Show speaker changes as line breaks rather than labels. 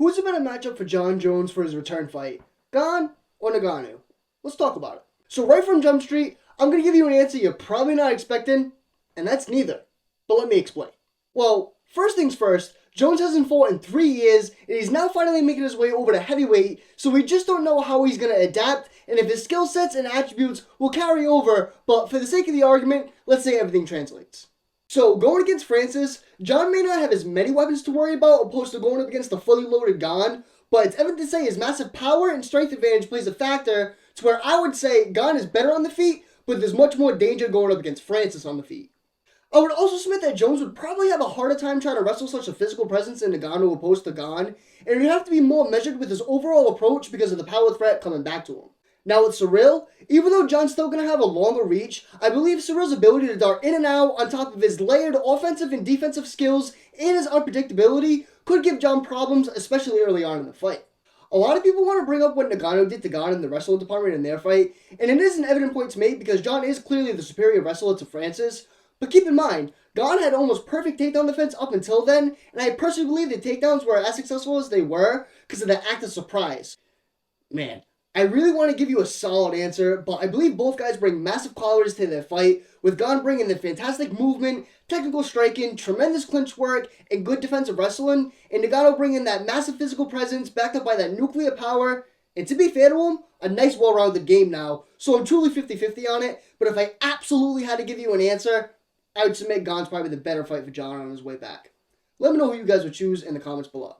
Who's a better matchup for Jon Jones for his return fight? Gon or Ngannou? Let's talk about it. So right from Jump Street, I'm going to give you an answer you're probably not expecting, and that's neither. But let me explain. Well, first things first, Jones hasn't fought in 3 years, and he's now finally making his way over to heavyweight, so we just don't know how he's going to adapt, and if his skill sets and attributes will carry over, but for the sake of the argument, let's say everything translates. So, going against Francis, Jon may not have as many weapons to worry about opposed to going up against the fully loaded Gon, but it's evident to say his massive power and strength advantage plays a factor to where I would say Gon is better on the feet, but there's much more danger going up against Francis on the feet. I would also submit that Jones would probably have a harder time trying to wrestle such a physical presence in Ngannou opposed to Gon, and he'd have to be more measured with his overall approach because of the power threat coming back to him. Now with Ciryl, even though Jon's still going to have a longer reach, I believe Ciryl's ability to dart in and out on top of his layered offensive and defensive skills and his unpredictability could give Jon problems, especially early on in the fight. A lot of people want to bring up what Ngannou did to Gon in the wrestling department in their fight, and it is an evident point to make because Jon is clearly the superior wrestler to Francis, but keep in mind, Gon had almost perfect takedown defense up until then, and I personally believe the takedowns were as successful as they were because of the act of surprise. Man, I really want to give you a solid answer, but I believe both guys bring massive qualities to their fight, with Gon bringing the fantastic movement, technical striking, tremendous clinch work, and good defensive wrestling, and Ngannou bringing that massive physical presence backed up by that nuclear power, and to be fair to him, a nice well-rounded game now, so I'm truly 50-50 on it, but if I absolutely had to give you an answer, I would submit Gon's probably the better fight for Jon on his way back. Let me know who you guys would choose in the comments below.